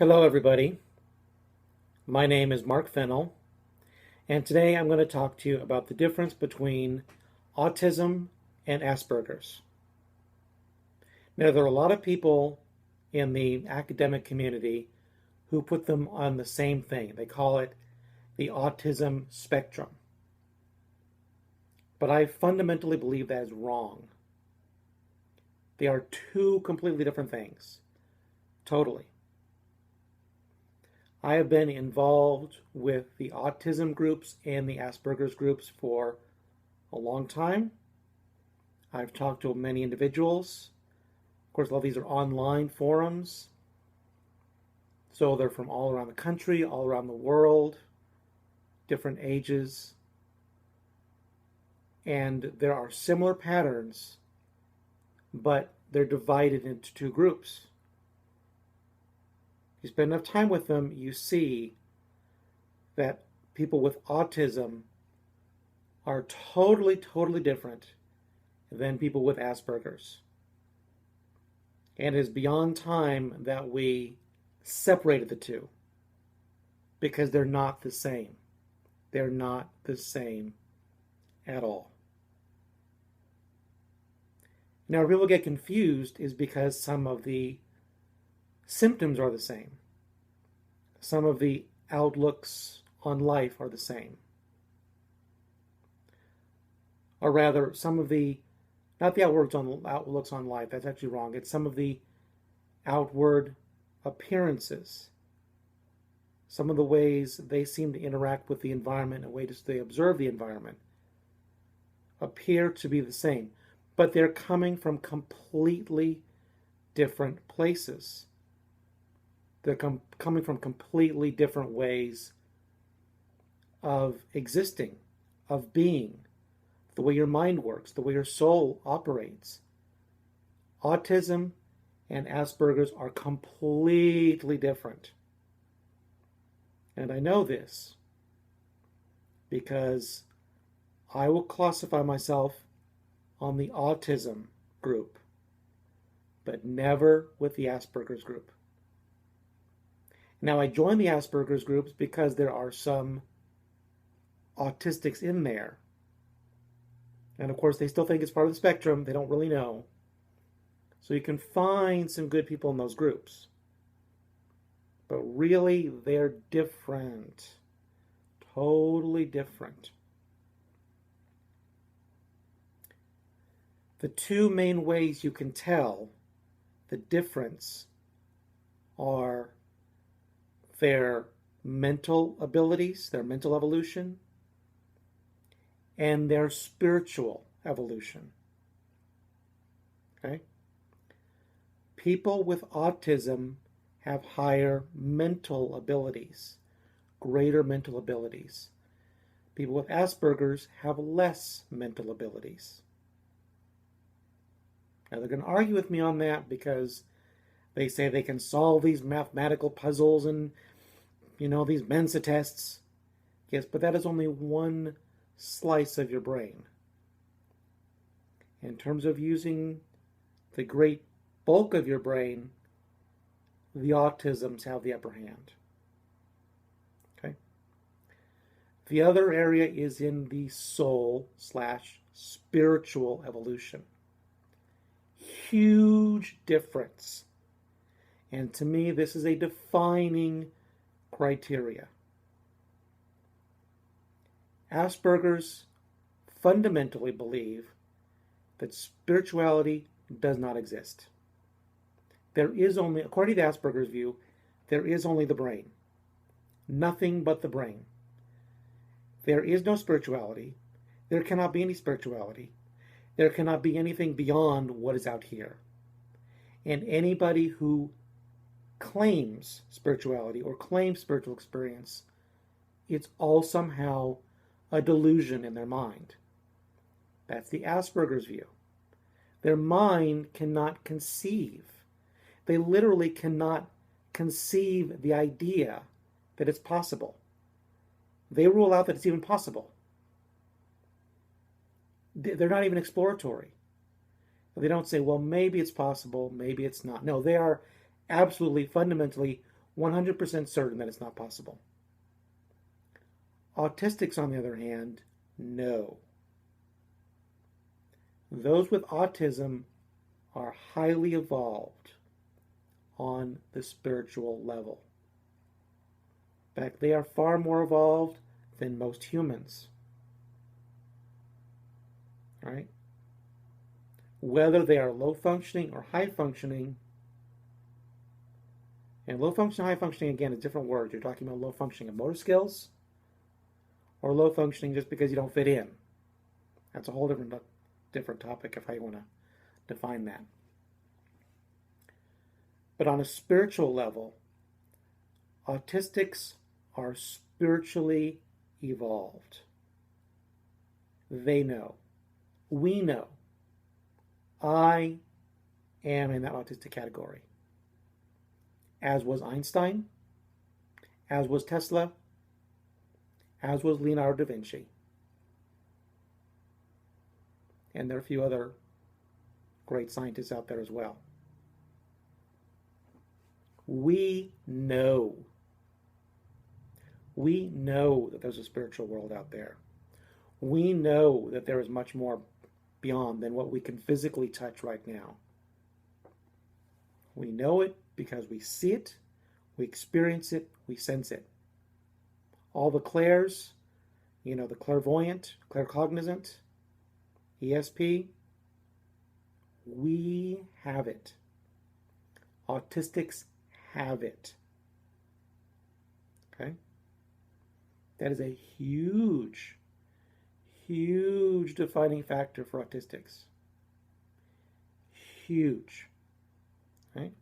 Hello, everybody. My name is Mark Fennell, and today I'm going to talk to you about the difference between autism and Asperger's. Now, there are a lot of people in the academic community who put them on the same thing. They call it the autism spectrum. But I fundamentally believe that is wrong. They are two completely different things. Totally. I have been involved with the autism groups and the Asperger's groups for a long time. I've talked to many individuals. Of course, a lot of these are online forums. So they're from all around the country, all around the world, different ages. And there are similar patterns, but they're divided into two groups. You spend enough time with them, you see that people with autism are totally different than people with Asperger's. And it is beyond time that we separated the two because they're not the same. They're not the same at all. Now, where people get confused is because some of the symptoms are the same. Some of the outlooks on life are the same. Or rather, some of the, not the outlooks on life, that's actually wrong. It's some of the outward appearances. Some of the ways they seem to interact with the environment and ways they observe the environment appear to be the same. But they're coming from completely different places. They're coming from completely different ways of existing, of being, the way your mind works, the way your soul operates. Autism and Asperger's are completely different. And I know this because I will classify myself on the autism group, but never with the Asperger's group. Now, I joined the Asperger's groups because there are some autistics in there. And of course, they still think it's part of the spectrum. They don't really know. So you can find some good people in those groups. But really, they're different. Totally different. The two main ways you can tell the difference are their mental abilities, their mental evolution, and their spiritual evolution. Okay? People with autism have higher mental abilities, greater mental abilities. People with Asperger's have less mental abilities. Now, they're going to argue with me on that because they say they can solve these mathematical puzzles and, these Mensa tests. Yes, but that is only one slice of your brain. In terms of using the great bulk of your brain, the autisms have the upper hand. Okay? The other area is in the soul/spiritual evolution. Huge difference. And to me, this is a defining criteria. Asperger's fundamentally believe that spirituality does not exist. There is only, according to Asperger's view, there is only the brain. Nothing but the brain. There is no spirituality. There cannot be any spirituality. There cannot be anything beyond what is out here. And anybody who claims spirituality or claims spiritual experience, it's all somehow a delusion in their mind. That's the Asperger's view. Their mind cannot conceive. They literally cannot conceive the idea that it's possible. They rule out that it's even possible. They're not even exploratory. They don't say, well, maybe it's possible, maybe it's not. No, they are absolutely, fundamentally 100% certain that it's not possible. Autistics, on the other hand, know. Those with autism are highly evolved on the spiritual level. In fact, they are far more evolved than most humans. Right? Whether they are low functioning or high functioning, and low functioning, high functioning, again, is different words. You're talking about low functioning of motor skills, or low functioning just because you don't fit in. That's a whole different topic of how you want to define that. But on a spiritual level, autistics are spiritually evolved. They know. We know. I am in that autistic category. As was Einstein, as was Tesla, as was Leonardo da Vinci. And there are a few other great scientists out there as well. We know. We know that there's a spiritual world out there. We know that there is much more beyond than what we can physically touch right now. We know it because we see it, we experience it, we sense it. All the clairs, the clairvoyant, claircognizant, ESP, we have it. Autistics have it. Okay? That is a huge, huge defining factor for autistics. Huge. Right?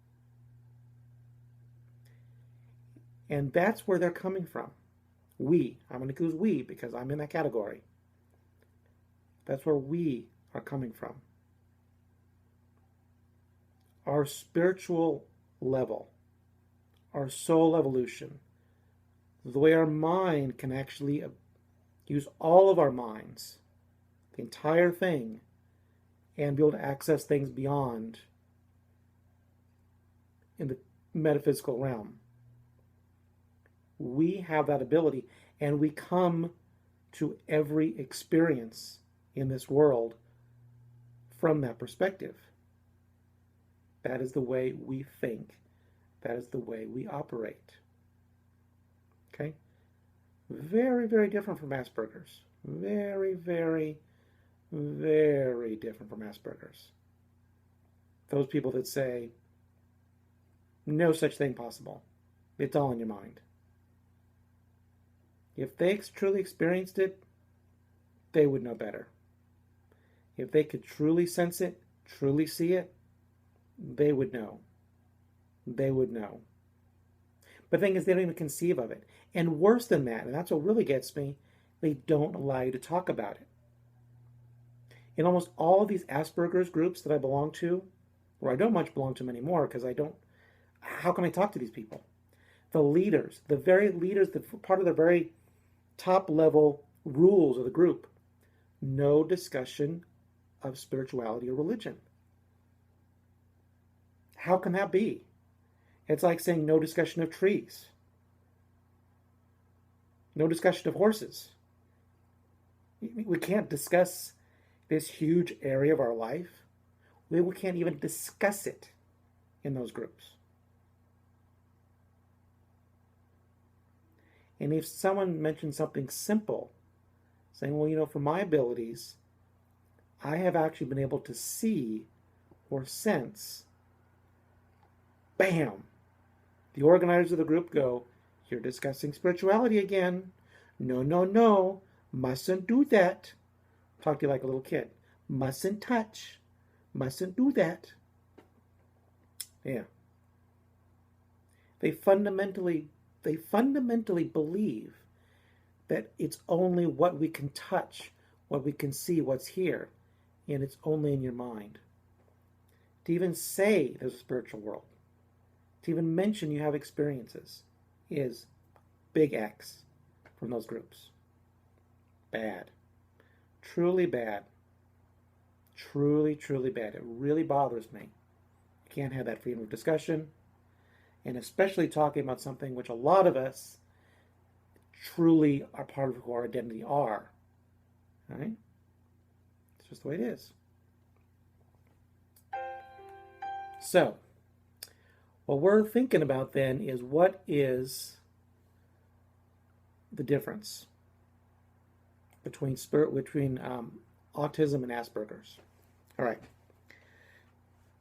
And that's where they're coming from. I'm going to use we because I'm in that category. That's where we are coming from. Our spiritual level, our soul evolution, the way our mind can actually use all of our minds, the entire thing, and be able to access things beyond in the metaphysical realm. We have that ability, and we come to every experience in this world from that perspective. That is the way we think. That is the way we operate. Okay? Very, very different from Asperger's. Very, very, very different from Asperger's. Those people that say, no such thing possible. It's all in your mind. If they truly experienced it, they would know better. If they could truly sense it, truly see it, they would know. They would know. But the thing is, they don't even conceive of it. And worse than that, and that's what really gets me, they don't allow you to talk about it. In almost all of these Asperger's groups that I belong to, or I don't much belong to them anymore because how can I talk to these people? The leaders, the very leaders, part of the very top level rules of the group, no discussion of spirituality or religion. How can that be? It's like saying no discussion of trees, no discussion of horses. We can't discuss this huge area of our life. We can't even discuss it in those groups. And if someone mentions something simple, saying, well, for my abilities, I have actually been able to see or sense, bam, the organizers of the group go, you're discussing spirituality again. No, no, no, mustn't do that. Talk to you like a little kid. Mustn't touch. Mustn't do that. Yeah. They fundamentally believe that it's only what we can touch, what we can see, what's here, and it's only in your mind. To even say there's a spiritual world, to even mention you have experiences, is big X from those groups. Bad. Truly bad. Truly, truly bad. It really bothers me. You can't have that freedom of discussion. and especially talking about something which a lot of us truly are part of who our identity are. Right? It's just the way it is. So, what we're thinking about then is, what is the difference between autism and Asperger's? All right.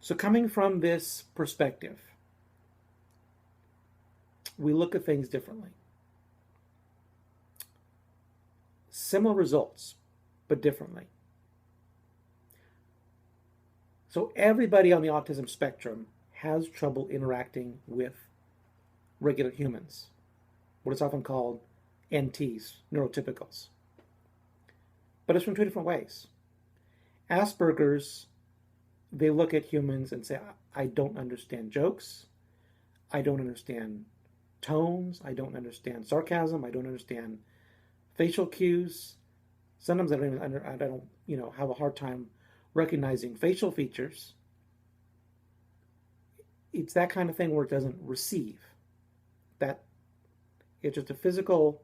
So coming from this perspective, we look at things differently. Similar results, but differently. So everybody on the autism spectrum has trouble interacting with regular humans, what is often called NTs, neurotypicals. But it's from two different ways. Asperger's, they look at humans and say, I don't understand jokes, I don't understand tones, I don't understand sarcasm, I don't understand facial cues. Sometimes I don't have a hard time recognizing facial features. It's that kind of thing where it doesn't receive. That it's just a physical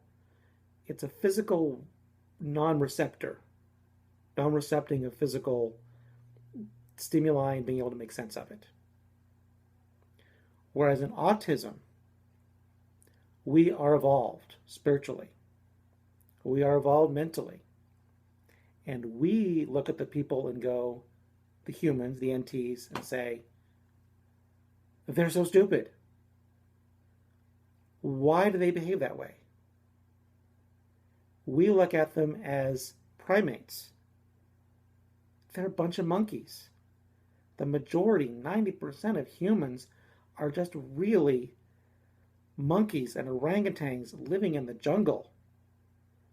non-recepting of physical stimuli and being able to make sense of it. Whereas in autism, we are evolved spiritually. We are evolved mentally. And we look at the people and go, the humans, the NTs, and say, they're so stupid. Why do they behave that way? We look at them as primates. They're a bunch of monkeys. The majority, 90% of humans, are just really monkeys and orangutans living in the jungle.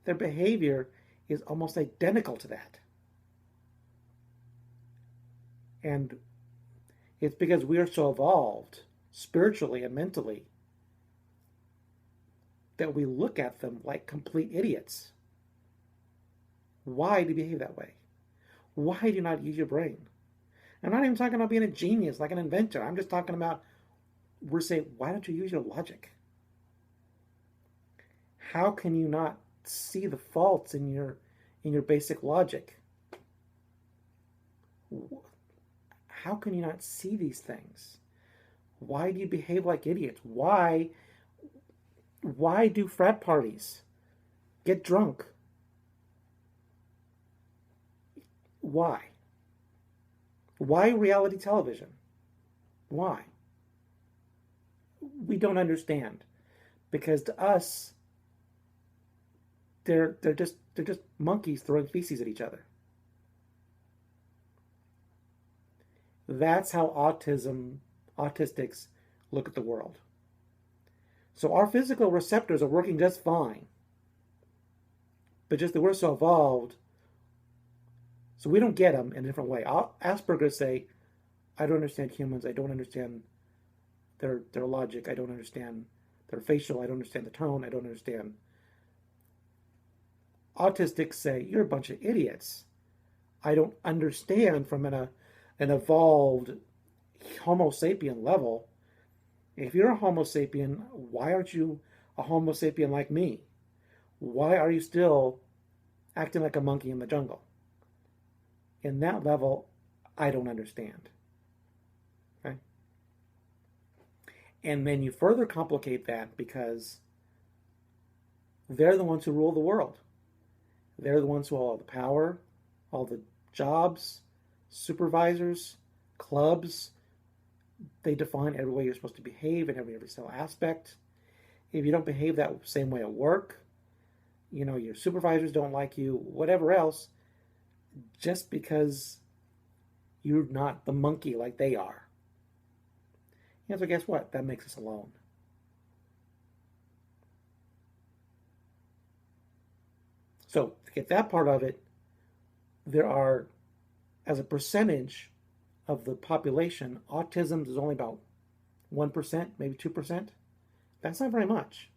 Their behavior is almost identical to that. And it's because we are so evolved spiritually and mentally that we look at them like complete idiots. Why do you behave that way? Why do you not use your brain? I'm not even talking about being a genius, like an inventor. I'm just talking about, we're saying, why don't you use your logic? How can you not see the faults in your basic logic? How can you not see these things? Why do you behave like idiots? Why do frat parties get drunk? Why? Why reality television? Why? We don't understand. Because to us, they're just monkeys throwing feces at each other. That's how autistics look at the world. So our physical receptors are working just fine, but just that we're so evolved, so we don't get them in a different way. Asperger's say, I don't understand humans, I don't understand their logic, I don't understand their facial, I don't understand the tone, I don't understand. Autistics say, you're a bunch of idiots. I don't understand from an evolved Homo sapien level. If you're a Homo sapien, why aren't you a Homo sapien like me? Why are you still acting like a monkey in the jungle? In that level, I don't understand. Okay? And then you further complicate that because they're the ones who rule the world. They're the ones who have all the power, all the jobs, supervisors, clubs. They define every way you're supposed to behave in every single aspect. If you don't behave that same way at work, your supervisors don't like you, whatever else, just because you're not the monkey like they are. So guess what? That makes us alone. So to get that part of it, there are, as a percentage of the population, autism is only about 1%, maybe 2%. That's not very much.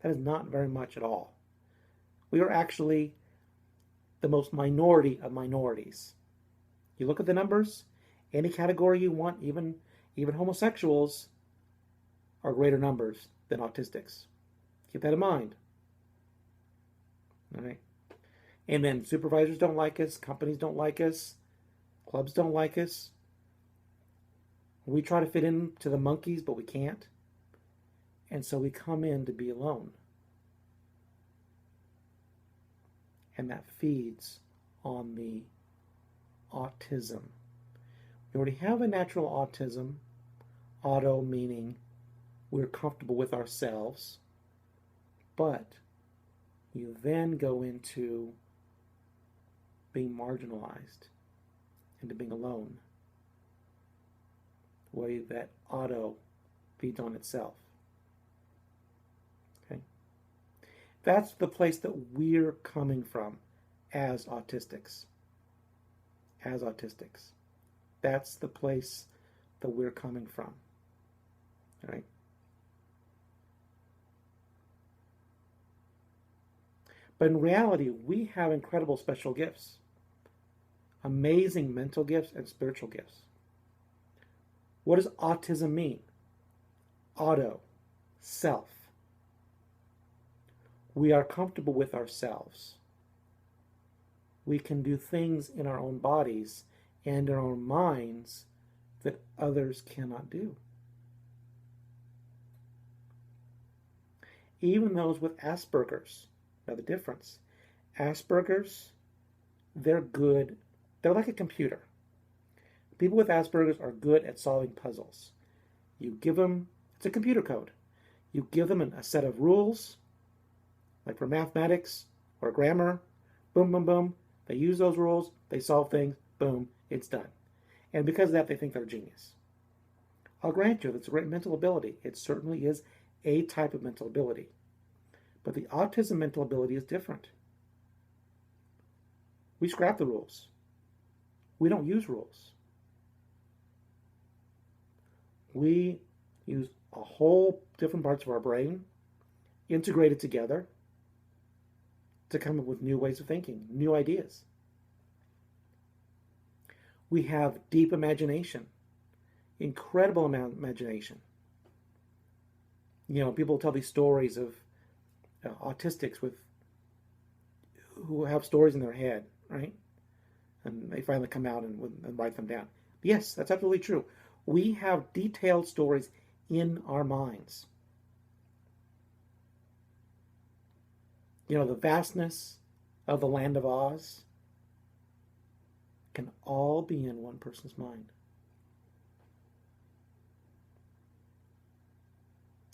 That is not very much at all. We are actually the most minority of minorities. You look at the numbers, any category you want, even homosexuals, are greater numbers than autistics. Keep that in mind. All right. And then supervisors don't like us, companies don't like us, clubs don't like us. We try to fit into the monkeys, but we can't. And so we come in to be alone. And that feeds on the autism. We already have a natural autism, auto meaning we're comfortable with ourselves, but you then go into being marginalized, into being alone, way that auto feeds on itself. Okay? That's the place that we're coming from as autistics. As autistics. That's the place that we're coming from. All right? But in reality, we have incredible special gifts. Amazing mental gifts and spiritual gifts. What does autism mean? Auto, self. We are comfortable with ourselves. We can do things in our own bodies and in our own minds that others cannot do. Even those with Asperger's. Now the difference. Asperger's, they're good. They're like a computer. People with Asperger's are good at solving puzzles. You give them, it's a computer code. You give them a set of rules, like for mathematics or grammar, boom, boom, boom. They use those rules, they solve things, boom, it's done. And because of that, they think they're a genius. I'll grant you, that's a great mental ability. It certainly is a type of mental ability. But the autism mental ability is different. We scrap the rules. We don't use rules. We use a whole different parts of our brain, integrated together to come up with new ways of thinking, new ideas. We have deep imagination, incredible amount of imagination. You know, people tell these stories of autistics who have stories in their head, right? And they finally come out and write them down. Yes, that's absolutely true. We have detailed stories in our minds. You know, the vastness of the land of Oz can all be in one person's mind.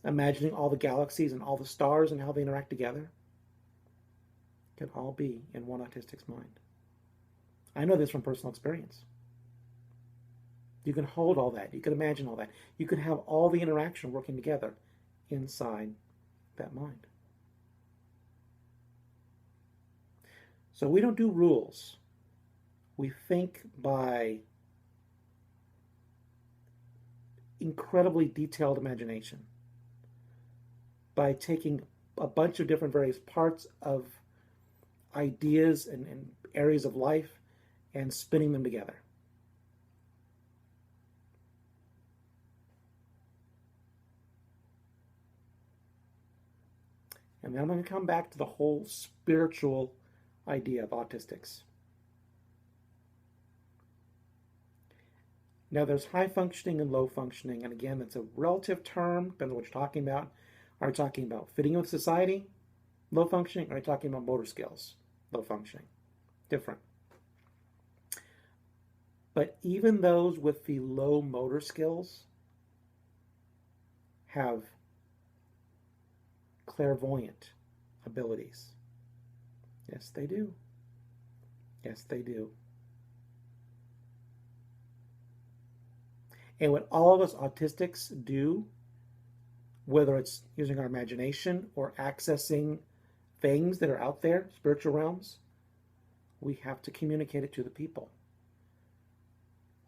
Imagining all the galaxies and all the stars and how they interact together can all be in one autistic's mind. I know this from personal experience. You can hold all that. You can imagine all that. You can have all the interaction working together inside that mind. So we don't do rules. We think by incredibly detailed imagination, by taking a bunch of different various parts of ideas and areas of life and spinning them together. And then I'm going to come back to the whole spiritual idea of autistics. Now there's high functioning and low functioning, and again, it's a relative term, depends on what you're talking about. Are you talking about fitting in with society, low functioning, or are you talking about motor skills, low functioning? Different. But even those with the low motor skills have clairvoyant abilities. Yes, they do. Yes, they do. And what all of us autistics do, whether it's using our imagination or accessing things that are out there, spiritual realms, we have to communicate it to the people.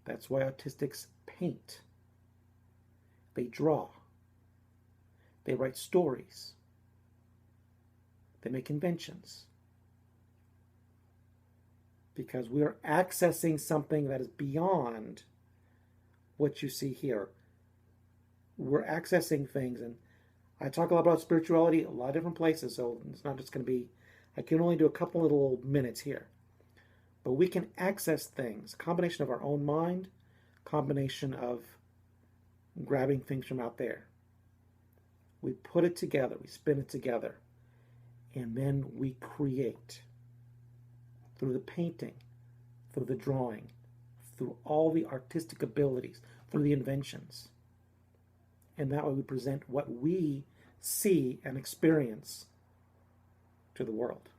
That's why autistics paint. They draw. They write stories. They make inventions. Because we are accessing something that is beyond what you see here. we're accessing things. And I talk a lot about spirituality, a lot of different places, so it's not just going to be, I can only do a couple little minutes here. But we can access things, combination of our own mind, combination of grabbing things from out there. We put it together, we spin it together, and then we create through the painting, through the drawing, through all the artistic abilities, through the inventions. And that way we present what we see and experience to the world.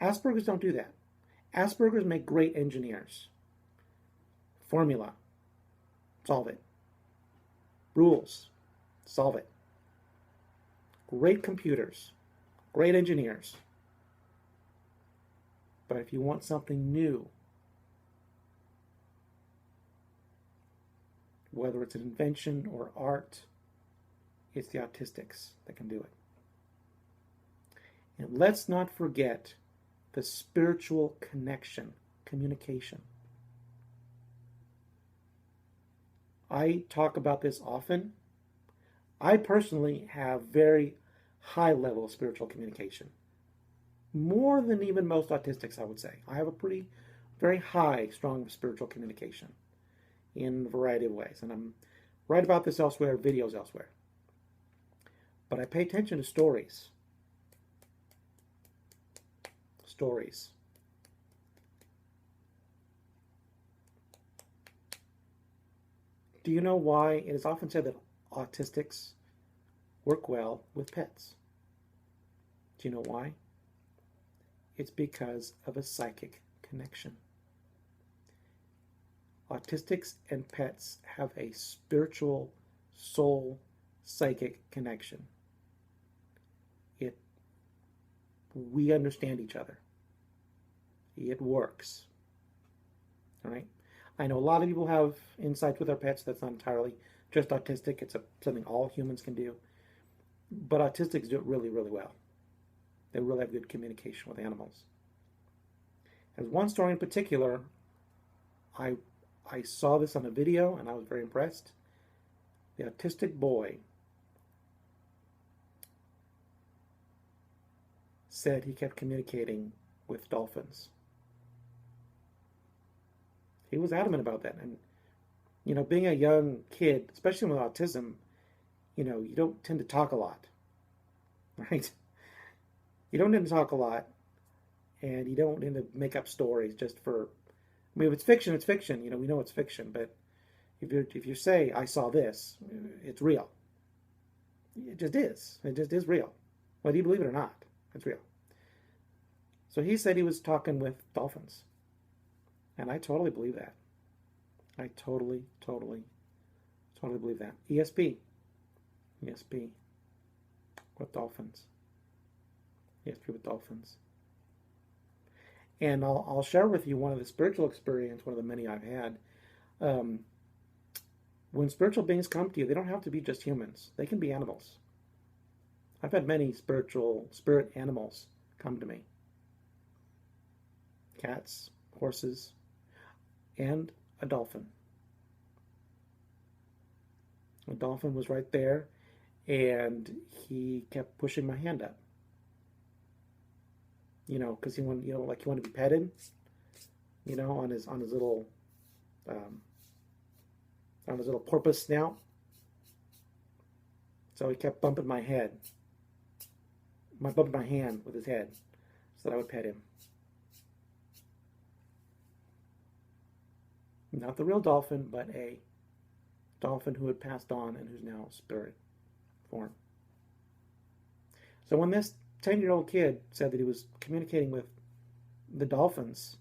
Asperger's don't do that. Asperger's make great engineers. Formula, solve it. Rules, solve it. Great computers, great engineers. But if you want something new, whether it's an invention or art, it's the Autistics that can do it. And let's not forget the spiritual connection, communication. I talk about this often. I personally have very high level of spiritual communication. More than even most autistics, I would say. I have a very high, strong spiritual communication in a variety of ways. And I'm write about this elsewhere, videos elsewhere. But I pay attention to stories. Stories. Do you know why it is often said that autistics work well with pets? Do you know why? It's because of a psychic connection. Autistics and pets have a spiritual, soul, psychic connection. We understand each other. It works. All right? I know a lot of people have insights with their pets. That's not entirely just autistic. It's something all humans can do. But autistics do it really, really well. They really have good communication with animals. There's one story in particular. I saw this on a video and I was very impressed. The autistic boy said he kept communicating with dolphins. He was adamant about that. And, being a young kid, especially with autism, you don't tend to talk a lot, right? You don't tend to talk a lot, and you don't tend to make up stories just for, if it's fiction, it's fiction. We know it's fiction, but if you say, I saw this, it's real. It just is. It just is real. Whether you believe it or not, it's real. So he said he was talking with dolphins. And I totally believe that. I totally believe that. ESP with dolphins. ESP with dolphins. And I'll share with you one of the spiritual experience, one of the many I've had. When spiritual beings come to you, they don't have to be just humans. They can be animals. I've had many spirit animals come to me. Cats, horses, and a dolphin. A dolphin was right there, and he kept pushing my hand up. Because he wanted, like he wanted to be petted. On his little, on his little porpoise snout. So he kept bumping my hand with his head, so that I would pet him. Not the real dolphin, but a dolphin who had passed on and who's now spirit form. So when this 10-year-old kid said that he was communicating with the dolphins,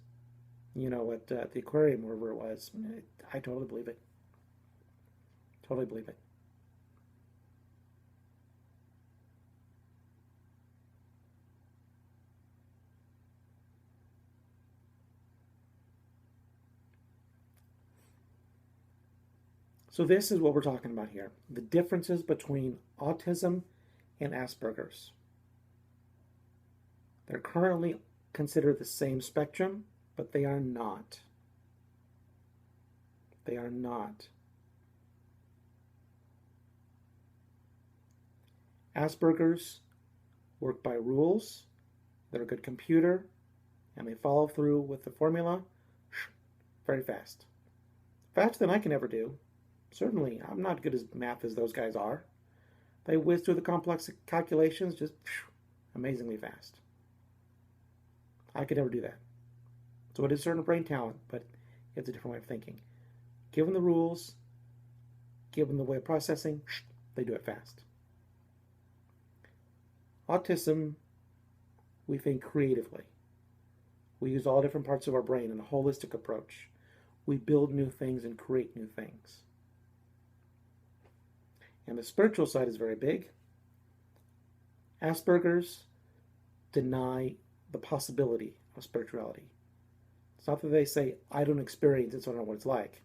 at the aquarium, wherever it was, I totally believe it. Totally believe it. So this is what we're talking about here. The differences between autism and Asperger's. They're currently considered the same spectrum, but they are not. They are not. Asperger's work by rules. They're a good computer, and they follow through with the formula very fast. Faster than I can ever do. Certainly, I'm not good at math as those guys are. They whiz through the complex calculations just amazingly fast. I could never do that. So it is certain brain talent, but it's a different way of thinking. Given the rules, given the way of processing, they do it fast. Autism, we think creatively. We use all different parts of our brain in a holistic approach. We build new things and create new things. And the spiritual side is very big. Asperger's deny the possibility of spirituality. It's not that they say, I don't experience it, so I don't know what it's like.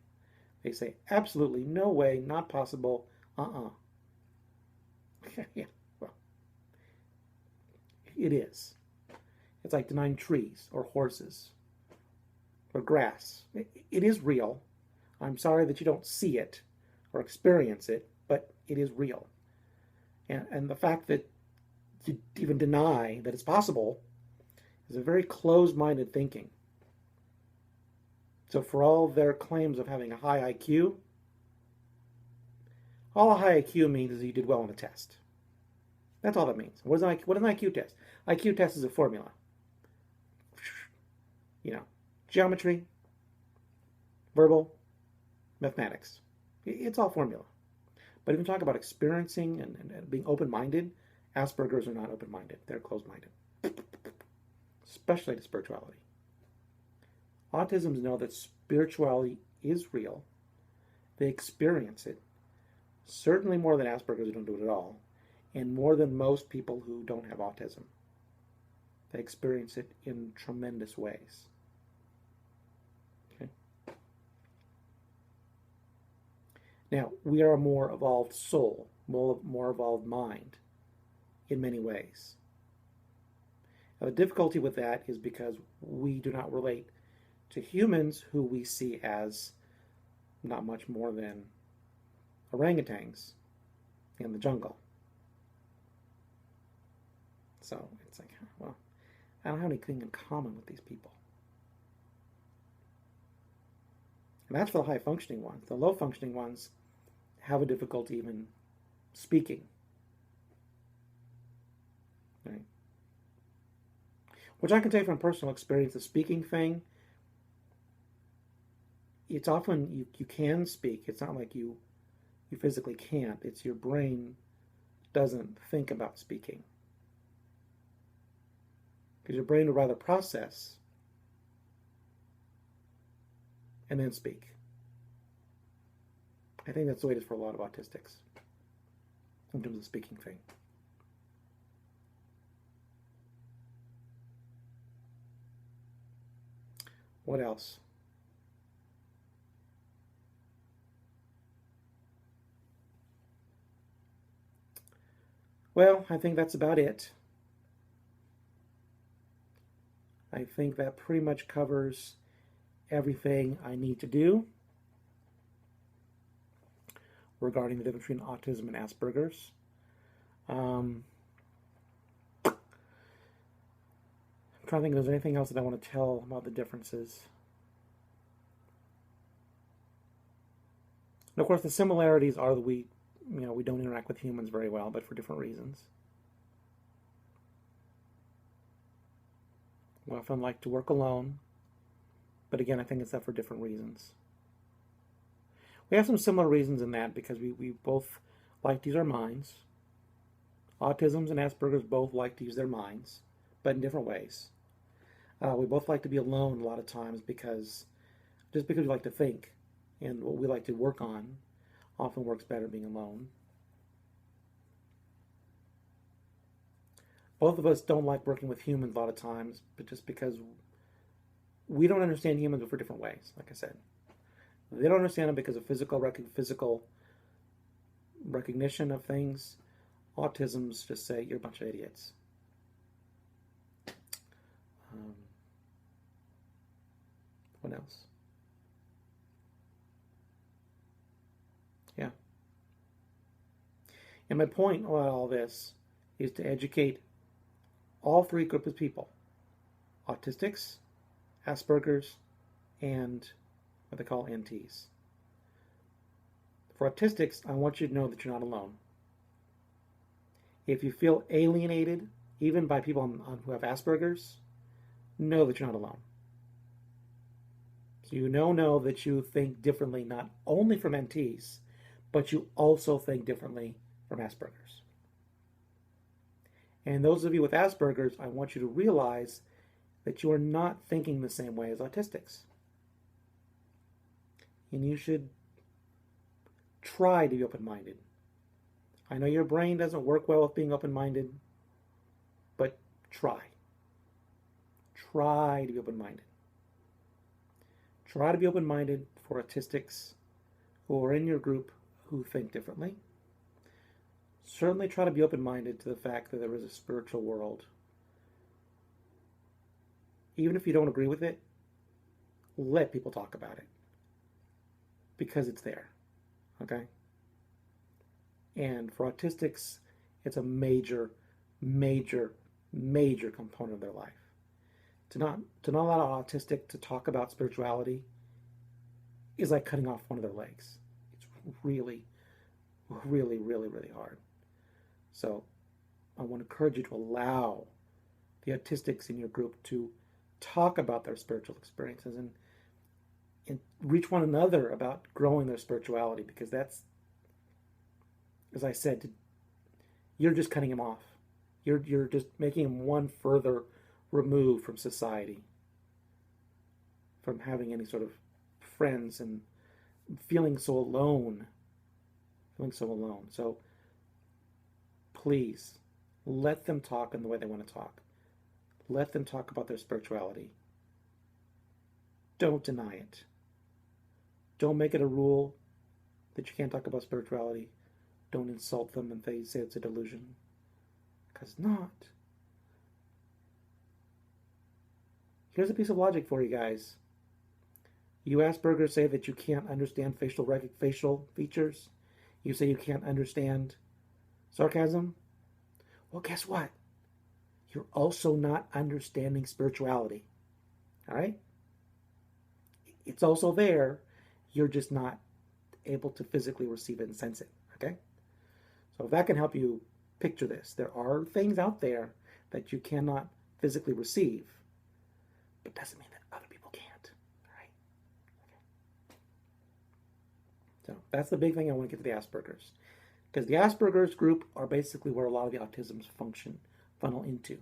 They say, absolutely, no way, not possible, Yeah, well, it is. It's like denying trees or horses or grass. It is real. I'm sorry that you don't see it or experience it, but it is real. And the fact that you even deny that it's possible is a very closed-minded thinking. So for all their claims of having a high IQ, all a high IQ means is you did well on a test. That's all that means. What is an IQ test? IQ test is a formula. Geometry, verbal, mathematics. It's all formula. But if you talk about experiencing and being open-minded, Asperger's are not open-minded. They're closed-minded, especially to spirituality. Autisms know that spirituality is real. They experience it, certainly more than Asperger's who don't do it at all, and more than most people who don't have autism. They experience it in tremendous ways. Okay. Now, we are a more evolved soul, more evolved mind in many ways. Now, the difficulty with that is because we do not relate to humans who we see as not much more than orangutans in the jungle. So it's like, well, I don't have anything in common with these people. And that's for the high-functioning ones. The low-functioning ones have a difficulty even speaking. Right? Which I can tell you from personal experience, the speaking thing, it's often you can speak. It's not like you physically can't. It's your brain doesn't think about speaking. Because your brain would rather process and then speak. I think that's the way it is for a lot of autistics in terms of the speaking thing. What else? Well, I think that's about it. I think that pretty much covers everything I need to do regarding the difference between autism and Asperger's. I'm trying to think if there's anything else that I want to tell about the differences. And of course, the similarities are that we don't interact with humans very well, but for different reasons. We often like to work alone, but again, I think it's that for different reasons. We have some similar reasons in that because we both like to use our minds. Autisms and Asperger's both like to use their minds, but in different ways. We both like to be alone a lot of times because we like to think, and what we like to work on often works better being alone. Both of us don't like working with humans a lot of times, but just because we don't understand humans but for different ways, like I said. They don't understand them because of physical recognition of things. Autisms just say, you're a bunch of idiots. What else? Yeah. And my point about all this is to educate all three groups of people: Autistics, Asperger's, and what they call NTs. For Autistics, I want you to know that you're not alone. If you feel alienated, even by people who have Asperger's, know that you're not alone. So you know that you think differently not only from NTs, but you also think differently from Asperger's. And those of you with Asperger's, I want you to realize that you are not thinking the same way as Autistics. And you should try to be open-minded. I know your brain doesn't work well with being open-minded, but try. Try to be open-minded. Try to be open-minded for Autistics who are in your group who think differently. Certainly try to be open-minded to the fact that there is a spiritual world. Even if you don't agree with it, let people talk about it. Because it's there. Okay? And for Autistics, it's a major, major, major component of their life. To not allow an autistic to talk about spirituality is like cutting off one of their legs. It's really, really, really, really hard. So I want to encourage you to allow the Autistics in your group to talk about their spiritual experiences and reach one another about growing their spirituality, because that's, as I said, you're just cutting them off. You're just making them one further removed from society, from having any sort of friends, and feeling so alone. So please, let them talk in the way they want to talk. Let them talk about their spirituality. Don't deny it. Don't make it a rule that you can't talk about spirituality. Don't insult them if they say it's a delusion. Because it's not. Here's a piece of logic for you guys. You Asperger say that you can't understand facial features. You say you can't understand sarcasm. Well, guess what? You're also not understanding spirituality. All right? It's also there. You're just not able to physically receive it and sense it. Okay? So if that can help you picture this, there are things out there that you cannot physically receive, but doesn't mean that other people can't. All right? Okay. So that's the big thing I want to get to the Asperger's. Because the Asperger's group are basically where a lot of the autisms funnel into.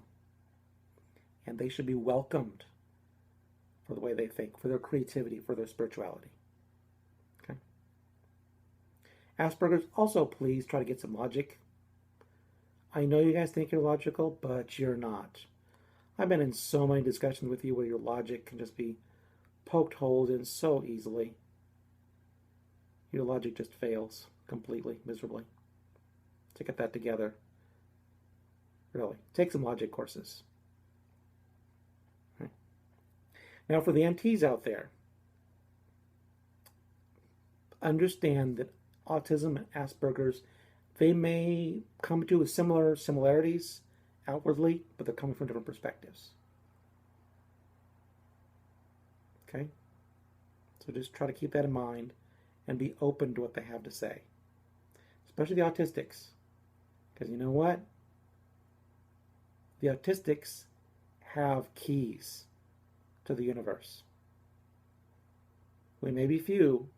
And they should be welcomed for the way they think, for their creativity, for their spirituality. Okay? Asperger's, also please try to get some logic. I know you guys think you're logical, but you're not. I've been in so many discussions with you where your logic can just be poked holes in so easily. Your logic just fails completely, miserably. To get that together, really, take some logic courses. Okay. Now for the NTs out there, understand that autism and Asperger's, they may come to with similarities outwardly, but they're coming from different perspectives. Okay? So just try to keep that in mind and be open to what they have to say. Especially the Autistics. Because you know what? The Autistics have keys to the universe. We may be few,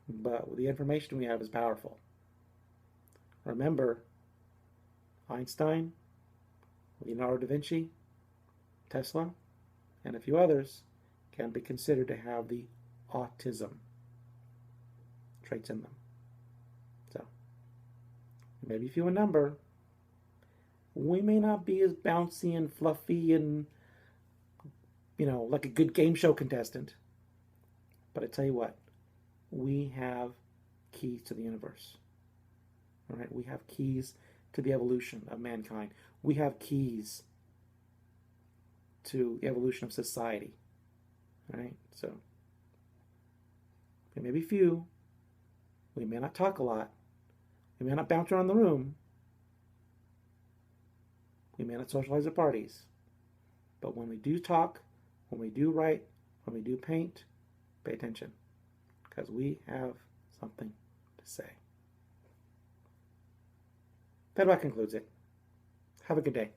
but the information we have is powerful. Remember, Einstein, Leonardo da Vinci, Tesla, and a few others can be considered to have the autism traits in them. So, maybe few in number. We may not be as bouncy and fluffy and, like a good game show contestant. But I tell you what, we have keys to the universe. All right, we have keys to the evolution of mankind. We have keys to the evolution of society. All right, so we may be few, we may not talk a lot, We may not bounce around the room. We may not socialize at parties. But when we do talk, when we do write, when we do paint, pay attention. Because we have something to say. That about concludes it. Have a good day.